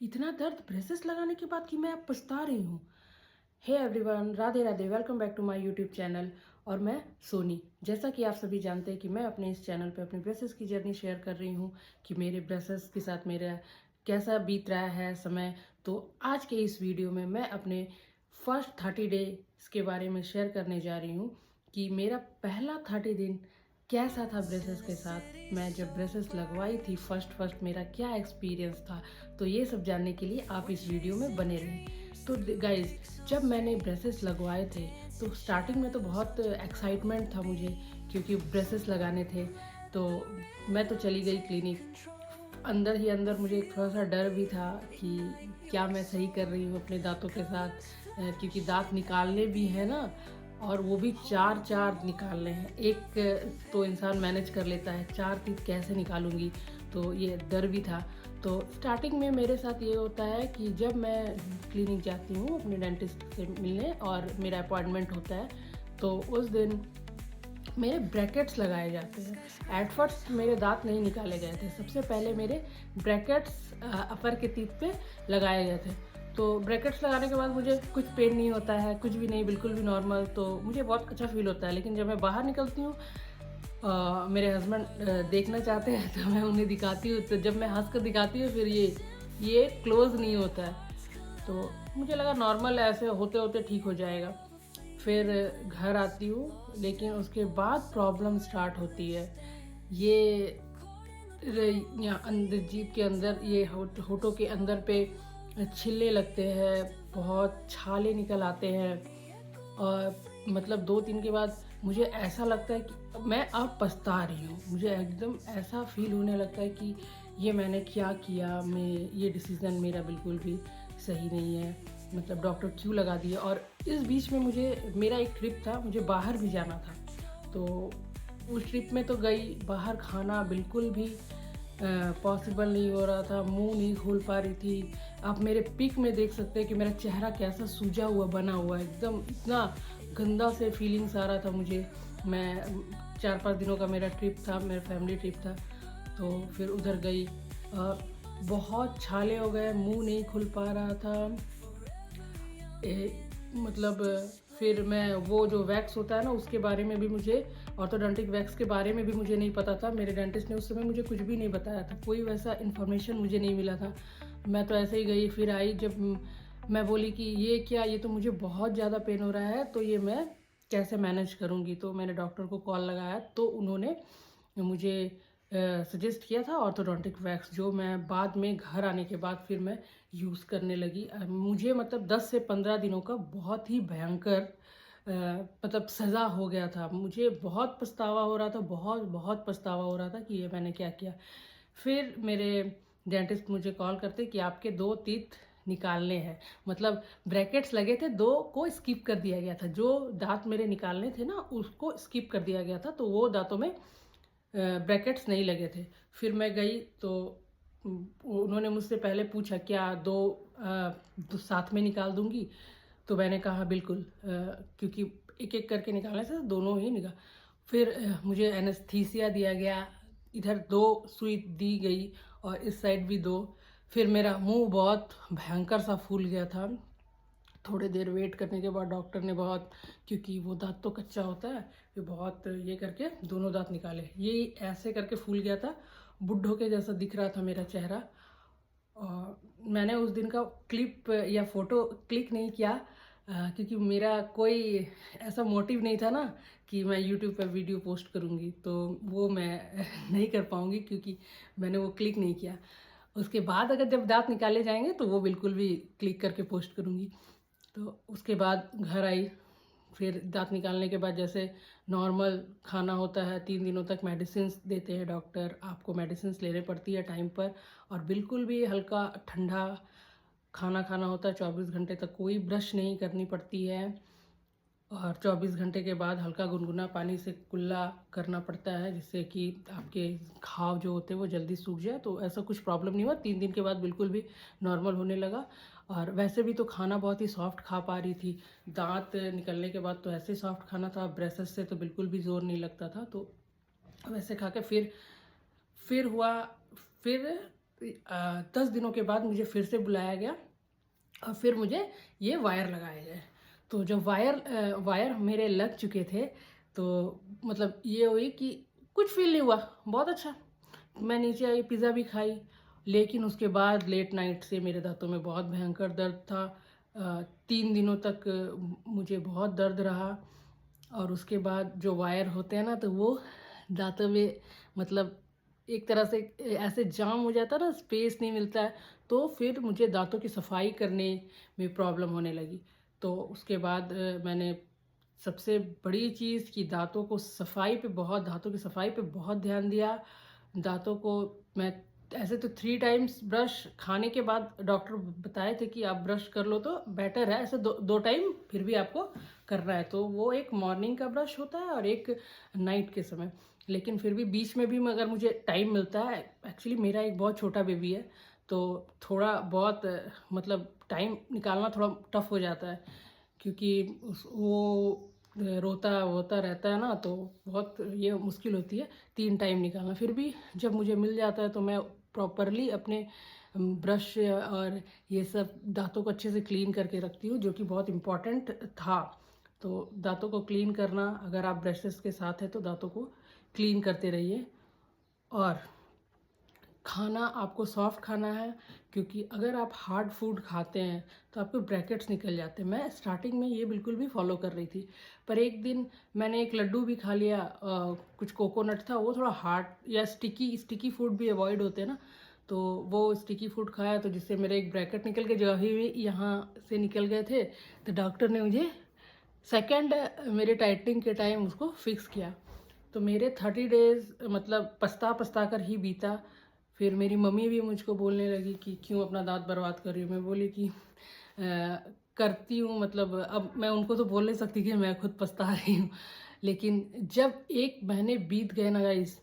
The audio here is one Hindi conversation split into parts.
इतना दर्द ब्रेसेस लगाने के बाद कि मैं अब पछता रही हूँ। Hey everyone, Radhe Radhe, welcome back to my YouTube channel. और मैं सोनी। जैसा कि आप सभी जानते हैं कि मैं अपने इस चैनल पे अपने ब्रेसेस की जर्नी शेयर कर रही हूँ कि मेरे ब्रेसेस के साथ मेरा कैसा बीत रहा है समय। तो आज के इस वीडियो में मैं अपने फर्स्ट 30 डेज के बारे में शेयर करने जा रही हूँ कि मेरा पहला 30 दिन कैसा था ब्रेसेस के साथ। मैं जब ब्रेसेस लगवाई थी फर्स्ट मेरा क्या एक्सपीरियंस था। तो ये सब जानने के लिए आप इस वीडियो में बने रहें। तो गाइज, जब मैंने ब्रेसेस लगवाए थे तो स्टार्टिंग में तो बहुत एक्साइटमेंट था मुझे, क्योंकि ब्रेसेस लगाने थे। तो मैं तो चली गई क्लिनिक। अंदर ही अंदर मुझे थोड़ा सा डर भी था कि क्या मैं सही कर रही हूँ अपने दांतों के साथ, क्योंकि दांत निकालने भी है ना, और वो भी चार चार निकालने हैं। एक तो इंसान मैनेज कर लेता है, चार तीत कैसे निकालूंगी, तो ये डर भी था। तो स्टार्टिंग में मेरे साथ ये होता है कि जब मैं क्लिनिक जाती हूँ अपने डेंटिस्ट से मिलने और मेरा अपॉइंटमेंट होता है, तो उस दिन मेरे ब्रैकेट्स लगाए जाते हैं। एट फर्स्ट मेरे दांत नहीं निकाले गए थे, सबसे पहले मेरे ब्रैकेट्स अपर के टीथ पे लगाए गए थे। तो ब्रैकेट्स लगाने के बाद मुझे कुछ पेन नहीं होता है, कुछ भी नहीं, बिल्कुल भी नॉर्मल। तो मुझे बहुत अच्छा फील होता है। लेकिन जब मैं बाहर निकलती हूँ, मेरे हस्बैंड देखना चाहते हैं तो मैं उन्हें दिखाती हूँ, तो जब मैं हंस कर दिखाती हूँ फिर ये क्लोज नहीं होता है। तो मुझे लगा नॉर्मल ऐसे होते होते ठीक हो जाएगा। फिर घर आती हूँ, लेकिन उसके बाद प्रॉब्लम स्टार्ट होती है। ये यहाँ अंदर जीभ के अंदर, ये होठों के अंदर पे छिलने लगते हैं, बहुत छाले निकल आते हैं। और मतलब 2 दिन के बाद मुझे ऐसा लगता है कि मैं अब पछता रही हूँ। मुझे एकदम ऐसा फील होने लगता है कि ये मैंने क्या किया, मैं ये डिसीज़न मेरा बिल्कुल भी सही नहीं है। मतलब डॉक्टर क्यों लगा दिया। और इस बीच में मेरा एक ट्रिप था, मुझे बाहर भी जाना था। तो उस ट्रिप में तो गई, बाहर खाना बिल्कुल भी पॉसिबल नहीं हो रहा था, मुंह नहीं खोल पा रही थी। आप मेरे पिक में देख सकते हैं कि मेरा चेहरा कैसा सूजा हुआ बना हुआ है, एकदम इतना गंदा से फीलिंग्स आ रहा था मुझे। मैं 4-5 दिनों का मेरा ट्रिप था, मेरा फैमिली ट्रिप था। तो फिर उधर गई, बहुत छाले हो गए, मुंह नहीं खुल पा रहा था। मतलब फिर मैं वो जो वैक्स होता है ना, उसके बारे में भी मुझे, ऑर्थोडोंटिक वैक्स के बारे में भी मुझे नहीं पता था। मेरे डेंटिस्ट ने उस समय मुझे कुछ भी नहीं बताया था, कोई वैसा इन्फॉर्मेशन मुझे नहीं मिला था। मैं तो ऐसे ही गई। फिर आई, जब मैं बोली कि ये क्या, ये तो मुझे बहुत ज़्यादा पेन हो रहा है, तो ये मैं कैसे मैनेज करूँगी। तो मैंने डॉक्टर को कॉल लगाया, तो उन्होंने मुझे सजेस्ट किया था ऑर्थोडोंटिक वैक्स, जो मैं बाद में घर आने के बाद फिर मैं यूज़ करने लगी। मुझे मतलब 10 से 15 दिनों का बहुत ही भयंकर मतलब सज़ा हो गया था। मुझे बहुत पछतावा हो रहा था, बहुत बहुत पछतावा हो रहा था कि ये मैंने क्या किया। फिर मेरे डेंटिस्ट मुझे कॉल करते कि आपके 2 टीथ निकालने हैं। मतलब ब्रैकेट्स लगे थे, 2 को स्किप कर दिया गया था। जो दांत मेरे निकालने थे ना, उसको स्किप कर दिया गया था, तो वो दांतों में ब्रैकेट्स नहीं लगे थे। फिर मैं गई तो उन्होंने मुझसे पहले पूछा क्या दो साथ में निकाल दूंगी। तो मैंने कहा बिल्कुल, क्योंकि एक एक करके निकालने से दोनों ही निकाल। फिर मुझे एनेस्थीसिया दिया गया, इधर 2 सुई दी गई और इस साइड भी 2। फिर मेरा मुंह बहुत भयंकर सा फूल गया था। थोड़ी देर वेट करने के बाद डॉक्टर ने बहुत, क्योंकि वो दांत तो कच्चा होता है, फिर बहुत ये करके दोनों दांत निकाले। ये ऐसे करके फूल गया था, बुड्ढों के जैसा दिख रहा था मेरा चेहरा। और मैंने उस दिन का क्लिप या फोटो क्लिक नहीं किया, क्योंकि मेरा कोई ऐसा मोटिव नहीं था ना कि मैं यूट्यूब पर वीडियो पोस्ट करूँगी, तो वो मैं नहीं कर पाऊँगी, क्योंकि मैंने वो क्लिक नहीं किया। उसके बाद अगर जब दांत निकाले जाएंगे तो वो बिल्कुल भी क्लिक करके पोस्ट करूँगी। तो उसके बाद घर आई। फिर दांत निकालने के बाद जैसे नॉर्मल खाना होता है, 3 दिनों तक मेडिसिन देते हैं डॉक्टर, आपको मेडिसिन लेने पड़ती है टाइम पर। और बिल्कुल भी हल्का ठंडा खाना खाना होता है। 24 घंटे तक कोई ब्रश नहीं करनी पड़ती है। और 24 घंटे के बाद हल्का गुनगुना पानी से कुल्ला करना पड़ता है, जिससे कि आपके घाव जो होते हैं वो जल्दी सूख जाए। तो ऐसा कुछ प्रॉब्लम नहीं हुआ, 3 दिन के बाद बिल्कुल भी नॉर्मल होने लगा। और वैसे भी तो खाना बहुत ही सॉफ्ट खा पा रही थी। दांत निकलने के बाद तो ऐसे सॉफ्ट खाना था, ब्रेसेस से तो बिल्कुल भी जोर नहीं लगता था। तो वैसे खा के फिर हुआ। फिर 10 दिनों के बाद मुझे फिर से बुलाया गया और फिर मुझे ये वायर लगाए गए। तो जब वायर मेरे लग चुके थे तो मतलब ये हुई कि कुछ फ़ील नहीं हुआ, बहुत अच्छा। मैं नीचे आई, पिज़्ज़ा भी खाई, लेकिन उसके बाद लेट नाइट से मेरे दाँतों में बहुत भयंकर दर्द था। 3 दिनों तक मुझे बहुत दर्द रहा और उसके बाद जो वायर होते हैं ना तो वो दाँतों में मतलब एक तरह से ऐसे जाम हो जाता है ना, स्पेस नहीं मिलता है, तो फिर मुझे दाँतों की सफाई करने में प्रॉब्लम होने लगी। तो उसके बाद मैंने सबसे बड़ी चीज़ कि दाँतों की सफाई पे बहुत ध्यान दिया। दाँतों को मैं ऐसे तो 3 टाइम्स ब्रश खाने के बाद डॉक्टर बताए थे कि आप ब्रश कर लो तो बेटर है, ऐसे 2 टाइम फिर भी आपको करना है। तो वो एक मॉर्निंग का ब्रश होता है और एक नाइट के समय। लेकिन फिर भी बीच में भी अगर मुझे टाइम मिलता है, एक्चुअली मेरा एक बहुत छोटा बेबी है, तो थोड़ा बहुत मतलब टाइम निकालना थोड़ा टफ हो जाता है, क्योंकि वो रोता-वोता रहता है ना, तो बहुत ये मुश्किल होती है 3 टाइम निकालना। फिर भी जब मुझे मिल जाता है तो मैं प्रॉपरली अपने ब्रश और ये सब दाँतों को अच्छे से क्लीन करके रखती हूँ, जो कि बहुत इम्पोर्टेंट था। तो दाँतों को क्लीन करना, अगर आप ब्रशेज़ के साथ हैं तो दाँतों को क्लीन करते रहिए। और खाना आपको सॉफ्ट खाना है, क्योंकि अगर आप हार्ड फूड खाते हैं तो आपके ब्रैकेट्स निकल जाते हैं। मैं स्टार्टिंग में ये बिल्कुल भी फॉलो कर रही थी, पर एक दिन मैंने एक लड्डू भी खा लिया, कुछ कोकोनट था, वो थोड़ा हार्ड या स्टिकी फूड भी अवॉइड होते हैं ना, तो वो स्टिकी फूड खाया तो जिससे मेरे एक ब्रैकेट निकल गए, जो अभी भी यहाँ से निकल गए थे। तो डॉक्टर ने मुझे सेकेंड मेरे टाइटनिंग के टाइम उसको फिक्स किया। तो मेरे 30 डेज़ मतलब पछता कर ही बीता। फिर मेरी मम्मी भी मुझको बोलने लगी कि क्यों अपना दाँत बर्बाद कर रही हो? मैं बोली कि करती हूँ, मतलब अब मैं उनको तो बोल नहीं सकती कि मैं खुद पछता रही हूँ। लेकिन जब 1 महीने बीत गए ना गाइस,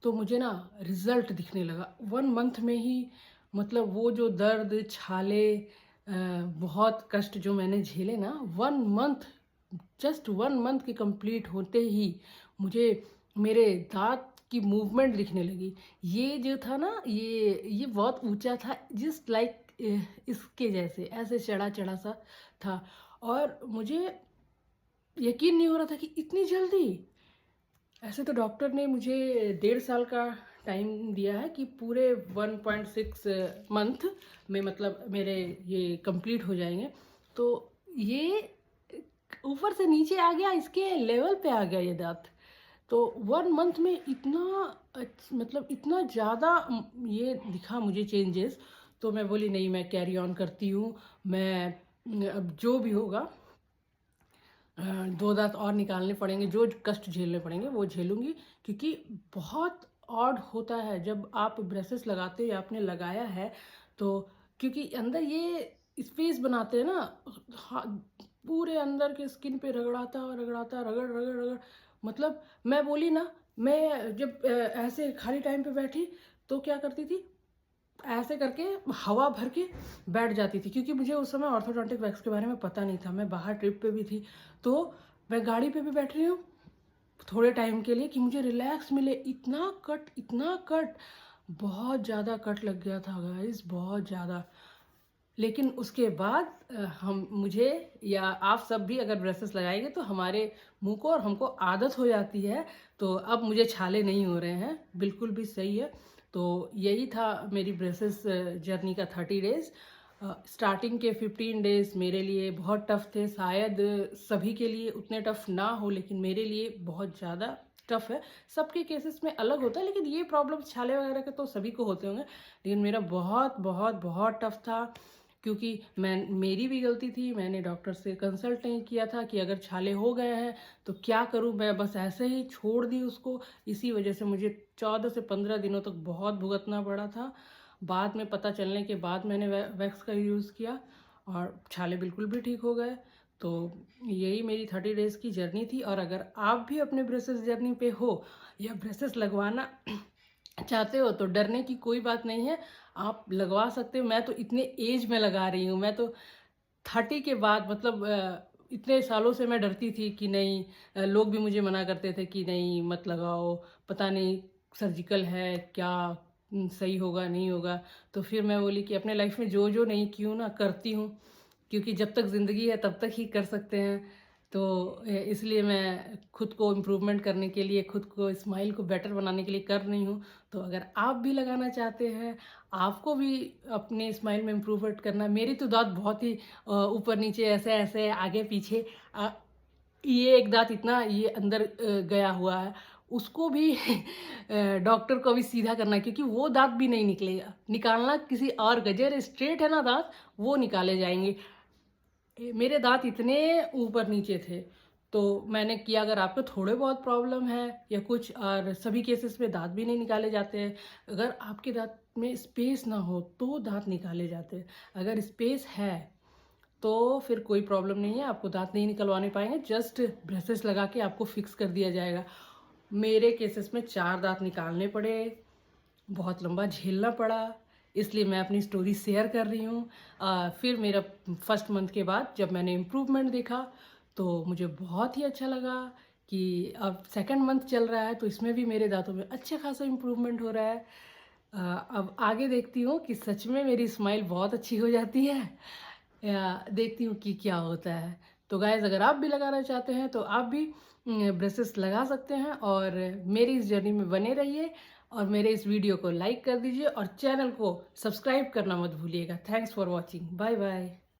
तो मुझे ना रिज़ल्ट दिखने लगा। 1 मंथ में ही मतलब वो जो दर्द, छाले, बहुत कष्ट जो मैंने झेले ना, 1 मंथ, जस्ट 1 मंथ के कंप्लीट होते ही मुझे मेरे दाँत की मूवमेंट दिखने लगी। ये जो था ना, ये बहुत ऊँचा था, जस्ट लाइक इसके जैसे ऐसे चढ़ा-चढ़ा सा था, और मुझे यकीन नहीं हो रहा था कि इतनी जल्दी। ऐसे तो डॉक्टर ने मुझे 1.5 साल का टाइम दिया है कि पूरे 1.6 मंथ में मतलब मेरे ये कंप्लीट हो जाएँगे। तो ये ऊपर से नीचे आ गया, इसके लेवल पे आ गया ये दाँत। तो 1 मंथ में इतना मतलब इतना ज़्यादा ये दिखा मुझे चेंजेस। तो मैं बोली नहीं, मैं कैरी ऑन करती हूँ। मैं अब जो भी होगा 2 दाँत और निकालने पड़ेंगे, जो कष्ट झेलने पड़ेंगे वो झेलूँगी, क्योंकि बहुत ऑड होता है जब आप ब्रेसेस लगाते हो या आपने लगाया है, तो क्योंकि अंदर ये स्पेस बनाते हैं ना, हा पूरे अंदर के स्किन पे रगड़ाता, रगड़ मतलब मैं बोली ना, मैं जब ऐसे खाली टाइम पे बैठी तो क्या करती थी, ऐसे करके हवा भर के बैठ जाती थी, क्योंकि मुझे उस समय ऑर्थोडोंटिक वैक्स के बारे में पता नहीं था। मैं बाहर ट्रिप पे भी थी, तो मैं गाड़ी पे भी बैठ रही हूँ थोड़े टाइम के लिए कि मुझे रिलैक्स मिले। इतना कट, बहुत ज़्यादा कट लग गया था गाइस, बहुत ज़्यादा। लेकिन उसके बाद हम मुझे या आप सब भी अगर ब्रेसेस लगाएंगे तो हमारे मुंह को और हमको आदत हो जाती है, तो अब मुझे छाले नहीं हो रहे हैं, बिल्कुल भी सही है। तो यही था मेरी ब्रेसेस जर्नी का 30 डेज़। स्टार्टिंग के 15 डेज़ मेरे लिए बहुत टफ़ थे, शायद सभी के लिए उतने टफ़ ना हो, लेकिन मेरे लिए बहुत ज़्यादा टफ़ है। सबके केसेस में अलग होता है, लेकिन ये प्रॉब्लम छाले वगैरह के तो सभी को होते होंगे, लेकिन मेरा बहुत बहुत बहुत टफ़ था, क्योंकि मेरी भी गलती थी। मैंने डॉक्टर से कंसल्ट नहीं किया था कि अगर छाले हो गए हैं तो क्या करूं, मैं बस ऐसे ही छोड़ दी उसको। इसी वजह से मुझे 14 से 15 दिनों तक बहुत भुगतना पड़ा था। बाद में पता चलने के बाद मैंने वैक्स का यूज़ किया और छाले बिल्कुल भी ठीक हो गए। तो यही मेरी 30 डेज़ की जर्नी थी। और अगर आप भी अपने ब्रेसेस जर्नी पे हो या ब्रेसेस लगवाना चाहते हो तो डरने की कोई बात नहीं है, आप लगवा सकते हो। मैं तो इतने एज में लगा रही हूँ, मैं तो 30 के बाद मतलब इतने सालों से मैं डरती थी कि नहीं, लोग भी मुझे मना करते थे कि नहीं मत लगाओ, पता नहीं सर्जिकल है क्या, सही होगा नहीं होगा। तो फिर मैं बोली कि अपने लाइफ में जो जो नहीं की हूँ ना करती हूँ, क्योंकि जब तक ज़िंदगी है तब तक ही कर सकते हैं। तो इसलिए मैं खुद को इम्प्रूवमेंट करने के लिए, खुद को स्माइल को बेटर बनाने के लिए कर रही हूँ। तो अगर आप भी लगाना चाहते हैं, आपको भी अपने स्माइल में इम्प्रूवमेंट करना है। मेरी तो दाँत बहुत ही ऊपर नीचे ऐसे ऐसे आगे पीछे, ये एक दाँत इतना ये अंदर गया हुआ है, उसको भी डॉक्टर को भी सीधा करना है, क्योंकि वो दाँत भी नहीं निकलेगा। निकालना किसी और का, जो स्ट्रेट है ना दाँत, वो निकाले जाएँगे। मेरे दाँत इतने ऊपर नीचे थे, तो मैंने किया अगर आपको थोड़े बहुत प्रॉब्लम है या कुछ, और सभी केसेस में दाँत भी नहीं निकाले जाते हैं। अगर आपके दाँत में स्पेस ना हो तो दाँत निकाले जाते हैं। अगर स्पेस है तो फिर कोई प्रॉब्लम नहीं है, आपको दाँत नहीं निकलवाने पाएँगे, जस्ट ब्रेसेस लगा के आपको फिक्स कर दिया जाएगा। मेरे केसेस में 4 दाँत निकालने पड़े, बहुत लंबा झेलना पड़ा, इसलिए मैं अपनी स्टोरी शेयर कर रही हूँ। फिर मेरा फर्स्ट मंथ के बाद जब मैंने इम्प्रूवमेंट देखा, तो मुझे बहुत ही अच्छा लगा कि अब सेकंड मंथ चल रहा है, तो इसमें भी मेरे दाँतों में अच्छा खासा इम्प्रूवमेंट हो रहा है। अब आगे देखती हूँ कि सच में मेरी स्माइल बहुत अच्छी हो जाती है, या देखती हूँ कि क्या होता है। तो गाइज़, अगर आप भी लगाना चाहते हैं तो आप भी ब्रेसेस लगा सकते हैं, और मेरी इस जर्नी में बने रहिए, और मेरे इस वीडियो को लाइक कर दीजिए और चैनल को सब्सक्राइब करना मत भूलिएगा। Thanks for watching. Bye bye.